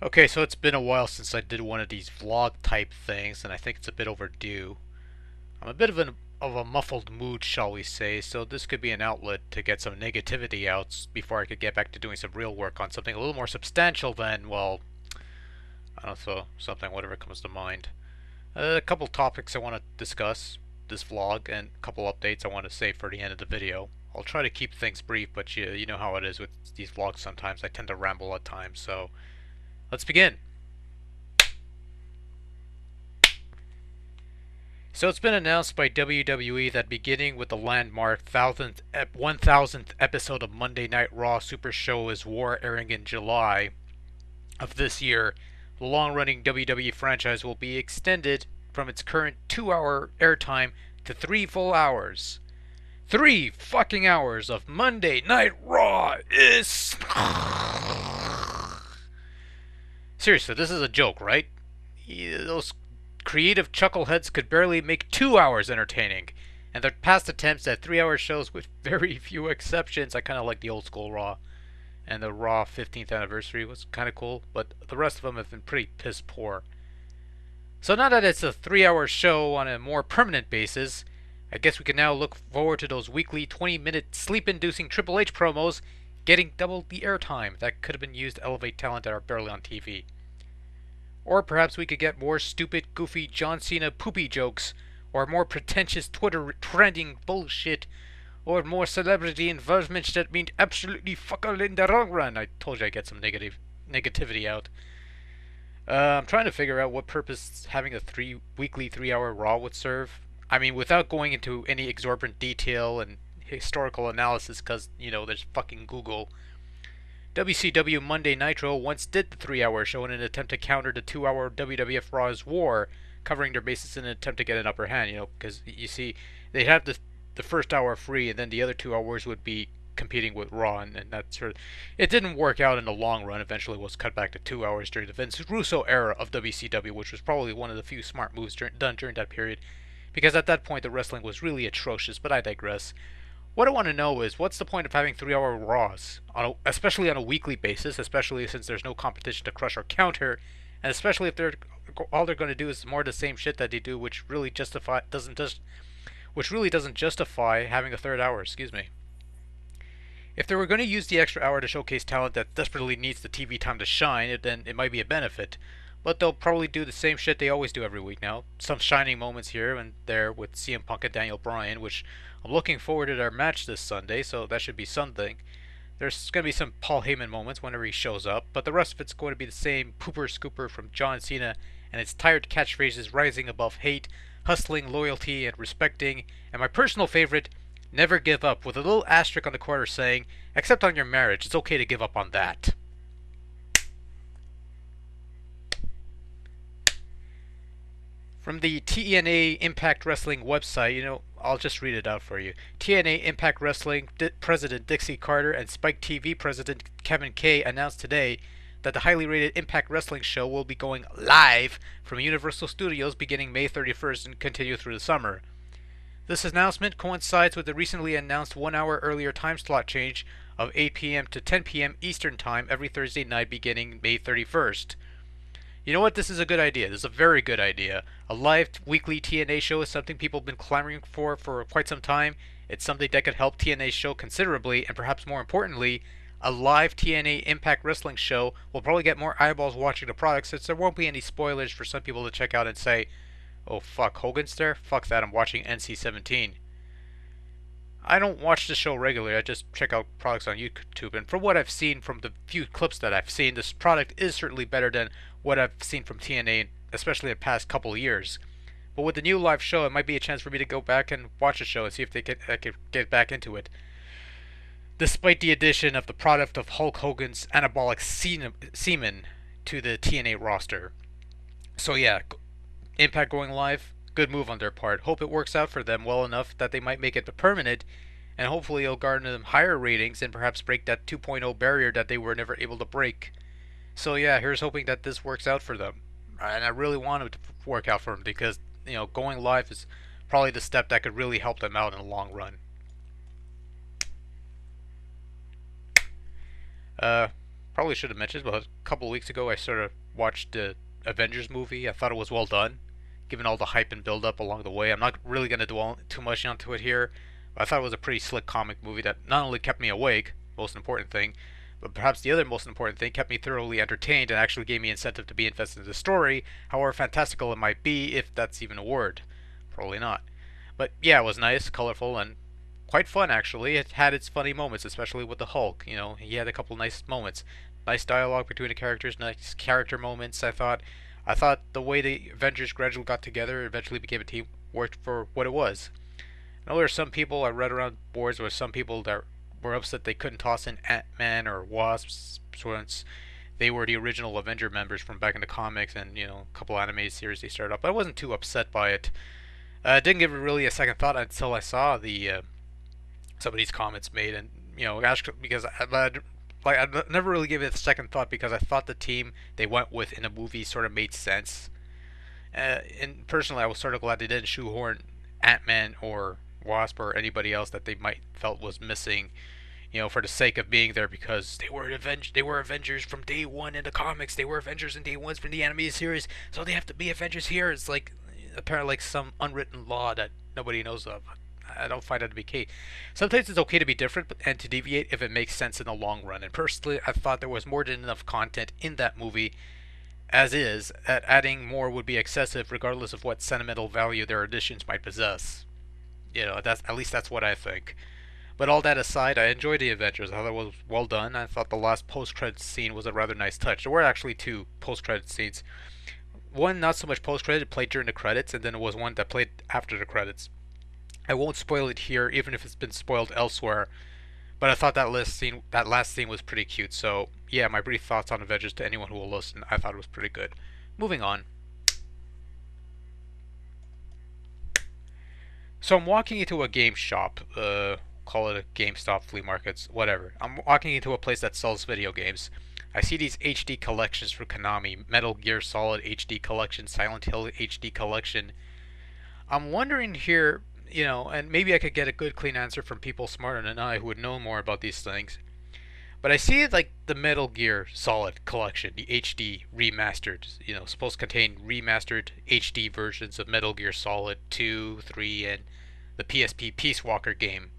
Okay, so it's been a while since I did one of these vlog type things, and I think it's a bit overdue. I'm a bit of a muffled mood, shall we say, so this could be an outlet to get some negativity out before I could get back to doing some real work on something a little more substantial than, well, I don't know, something, whatever comes to mind. A couple topics I want to discuss this vlog, and a couple updates I want to save for the end of the video. I'll try to keep things brief, but you know how it is with these vlogs sometimes. I tend to ramble at times, so let's begin. So it's been announced by WWE that beginning with the landmark 1000th episode of Monday Night Raw Super Show is War airing in July of this year, the long-running WWE franchise will be extended from its current 2-hour airtime to 3 full hours. 3 fucking hours of Monday Night Raw is... Seriously, this is a joke, right? Those creative chuckleheads could barely make 2 hours entertaining, and their past attempts at 3-hour shows, with very few exceptions, I kind of like the old school Raw, and the Raw 15th anniversary was kind of cool, but the rest of them have been pretty piss poor. So now that it's a 3-hour show on a more permanent basis, I guess we can now look forward to those weekly 20-minute sleep-inducing Triple H promos getting double the airtime that could have been used to elevate talent that are barely on TV. Or perhaps we could get more stupid, goofy John Cena poopy jokes, or more pretentious Twitter trending bullshit, or more celebrity involvements that mean absolutely fuck all in the long run. I told you I'd get some negativity out. I'm trying to figure out what purpose having a weekly 3-hour Raw would serve. I mean, without going into any exorbitant detail and historical analysis, because, you know, there's fucking Google. WCW Monday Nitro once did the 3-hour show in an attempt to counter the 2-hour WWF Raw's War, covering their bases in an attempt to get an upper hand, you know, because you see, they'd have the first hour free, and then the other 2 hours would be competing with Raw, and that sort of, it didn't work out in the long run. Eventually, was cut back to 2 hours during the Vince Russo era of WCW, which was probably one of the few smart moves done during that period, because at that point the wrestling was really atrocious. But I digress. What I want to know is what's the point of having 3-hour Raws, especially on a weekly basis, especially since there's no competition to crush or counter, and especially if all they're going to do is more of the same shit that they do, which really doesn't justify having a third hour. Excuse me. If they were going to use the extra hour to showcase talent that desperately needs the TV time to shine, then it might be a benefit. But they'll probably do the same shit they always do every week now. Some shining moments here and there with CM Punk and Daniel Bryan, which I'm looking forward to their match this Sunday, so that should be something. There's going to be some Paul Heyman moments whenever he shows up, but the rest of it's going to be the same pooper scooper from John Cena and its tired catchphrases rising above hate, hustling, loyalty, and respecting, and my personal favorite, never give up, with a little asterisk on the corner saying, except on your marriage, it's okay to give up on that. From the TNA Impact Wrestling website, you know, I'll just read it out for you. TNA Impact Wrestling President Dixie Carter and Spike TV President Kevin Kay announced today that the highly rated Impact Wrestling show will be going live from Universal Studios beginning May 31st and continue through the summer. This announcement coincides with the recently announced 1 hour earlier time slot change of 8 p.m. to 10 p.m. Eastern Time every Thursday night beginning May 31st. You know what? This is a good idea. This is a very good idea. A live weekly TNA show is something people have been clamoring for quite some time. It's something that could help TNA's show considerably, and perhaps more importantly, a live TNA Impact Wrestling show will probably get more eyeballs watching the product, since there won't be any spoilers for some people to check out and say, oh fuck, Hogan's there? Fuck that, I'm watching NC-17. I don't watch the show regularly, I just check out products on YouTube, and from what I've seen from the few clips that I've seen, this product is certainly better than what I've seen from TNA, especially the past couple of years. But with the new live show, it might be a chance for me to go back and watch the show and see if I could get back into it. Despite the addition of the product of Hulk Hogan's anabolic semen to the TNA roster. So yeah, Impact going live, good move on their part. Hope it works out for them well enough that they might make it permanent, and hopefully it'll garner them higher ratings and perhaps break that 2.0 barrier that they were never able to break. So yeah, here's hoping that this works out for them. And I really want it to work out for them because, you know, going live is probably the step that could really help them out in the long run. Probably probably should have mentioned, but a couple of weeks ago I sort of watched the Avengers movie. I thought it was well done, given all the hype and build up along the way. I'm not really going to dwell too much onto it here. But I thought it was a pretty slick comic movie that not only kept me awake, most important thing, but perhaps the other most important thing, kept me thoroughly entertained and actually gave me incentive to be invested in the story, however fantastical it might be, if that's even a word. Probably not. But yeah, it was nice, colorful, and quite fun actually. It had its funny moments, especially with the Hulk. You know, he had a couple nice moments, nice dialogue between the characters, nice character moments. I thought the way the Avengers gradually got together, eventually became a team, worked for what it was. I know there are some people I read around boards where some people that were upset they couldn't toss in Ant-Man or Wasp since they were the original Avenger members from back in the comics and a couple animated series they started up. But I wasn't too upset by it. I didn't give it really a second thought until I saw the some of these comments made, and actually because I never really gave it a second thought because I thought the team they went with in the movie sort of made sense. And personally, I was sort of glad they didn't shoehorn Ant-Man or Wasp or anybody else that they might felt was missing, for the sake of being there because they were Avengers from day one in the comics. They were Avengers in day one from the animated series, so they have to be Avengers here. It's like apparently like some unwritten law that nobody knows of. I don't find that to be key. Sometimes it's okay to be different and to deviate if it makes sense in the long run. And personally, I thought there was more than enough content in that movie as is, that adding more would be excessive regardless of what sentimental value their additions might possess. That's at least that's what I think. But all that aside, I enjoyed the Avengers. I thought it was well done. I thought the last post-credit scene was a rather nice touch. There were actually two post-credit scenes. One not so much post-credit, played during the credits, and then there was one that played after the credits. I won't spoil it here, even if it's been spoiled elsewhere. But I thought that last scene was pretty cute. So yeah, my brief thoughts on Avengers to anyone who will listen. I thought it was pretty good. Moving on. So I'm walking into a game shop. Call it a GameStop, flea markets, whatever. I'm walking into a place that sells video games. I see these HD collections for Konami: Metal Gear Solid HD Collection, Silent Hill HD Collection. I'm wondering here, and maybe I could get a good clean answer from people smarter than I who would know more about these things. But I see it like the Metal Gear Solid Collection, the HD remastered, supposed to contain remastered HD versions of Metal Gear Solid 2, 3, and the PSP Peace Walker game.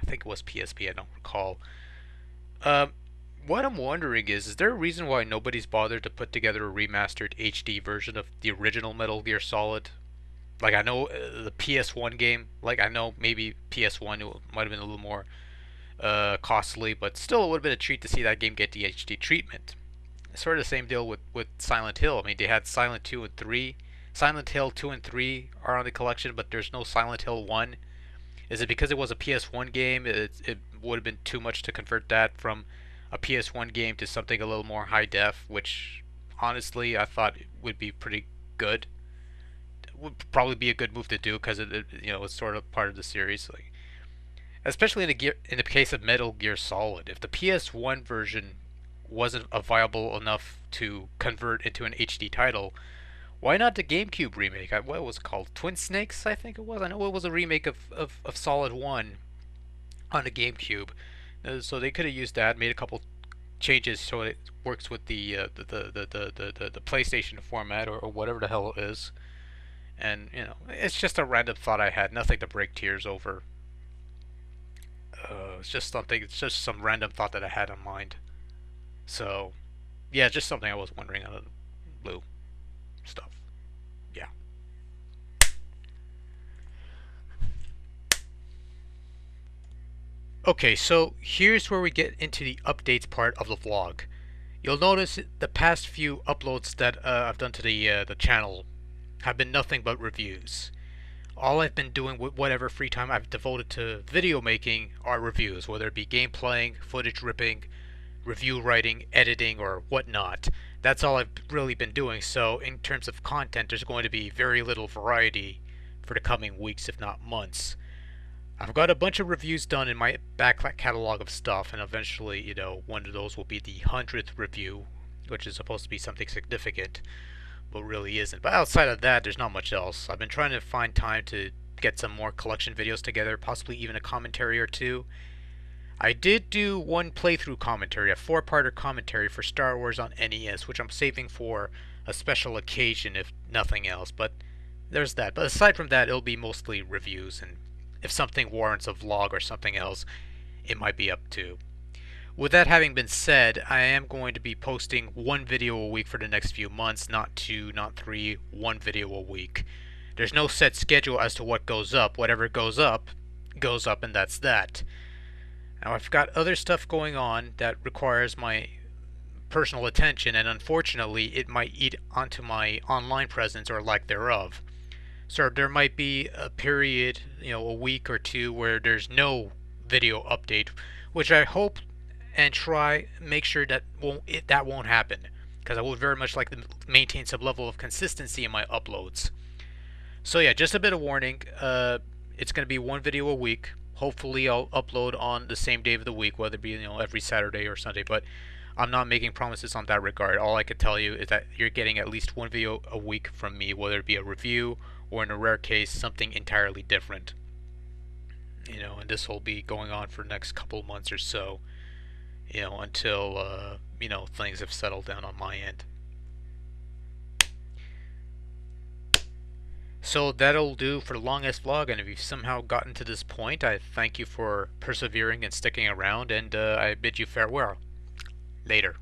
I think it was PSP, I don't recall. What I'm wondering is there a reason why nobody's bothered to put together a remastered HD version of the original Metal Gear Solid? Like, I know the PS1 game, like, I know maybe PS1 might have been a little more costly, but still it would have been a treat to see that game get the HD treatment. It's sort of the same deal with Silent Hill. I mean, they had Silent 2 and 3. Silent Hill 2 and 3 are on the collection, but there's no Silent Hill 1. Is it because it was a PS1 game? It would have been too much to convert that from a PS1 game to something a little more high def, which honestly I thought would be pretty good. Would probably be a good move to do because it's sort of part of the series. Like, especially in the case of Metal Gear Solid, if the PS1 version wasn't viable enough to convert into an HD title, why not the GameCube remake? What was it called? Twin Snakes, I think it was. I know it was a remake of Solid 1 on the GameCube. So they could have used that, made a couple changes so it works with the PlayStation format or whatever the hell it is. And it's just a random thought I had, nothing to break tears over. It's just some random thought that I had in mind. So, yeah, just something I was wondering out of the blue stuff. Yeah. Okay, so here's where we get into the updates part of the vlog. You'll notice the past few uploads that I've done to the channel have been nothing but reviews. All I've been doing with whatever free time I've devoted to video making are reviews, whether it be game playing, footage ripping, review writing, editing, or whatnot. That's all I've really been doing, so in terms of content, there's going to be very little variety for the coming weeks, if not months. I've got a bunch of reviews done in my back catalog of stuff, and eventually, one of those will be the 100th review, which is supposed to be something significant, but really isn't. But outside of that, there's not much else. I've been trying to find time to get some more collection videos together, possibly even a commentary or two. I did do one playthrough commentary, a four-parter commentary for Star Wars on NES, which I'm saving for a special occasion if nothing else, but there's that. But aside from that, it'll be mostly reviews, and if something warrants a vlog or something else, it might be up to. With that having been said, I am going to be posting one video a week for the next few months, not two, not three, one video a week. There's no set schedule as to what goes up. Whatever goes up, and that's that. Now, I've got other stuff going on that requires my personal attention, and unfortunately, it might eat onto my online presence or lack thereof. So there might be a period, a week or two where there's no video update, which I hope and try make sure that won't happen, because I would very much like to maintain some level of consistency in my uploads. So yeah, just a bit of warning. It's going to be one video a week. Hopefully, I'll upload on the same day of the week, whether it be every Saturday or Sunday. But I'm not making promises on that regard. All I can tell you is that you're getting at least one video a week from me, whether it be a review or, in a rare case, something entirely different. And this will be going on for the next couple of months or so. Until things have settled down on my end. So that'll do for the longest vlog, and if you've somehow gotten to this point, I thank you for persevering and sticking around, and I bid you farewell. Later.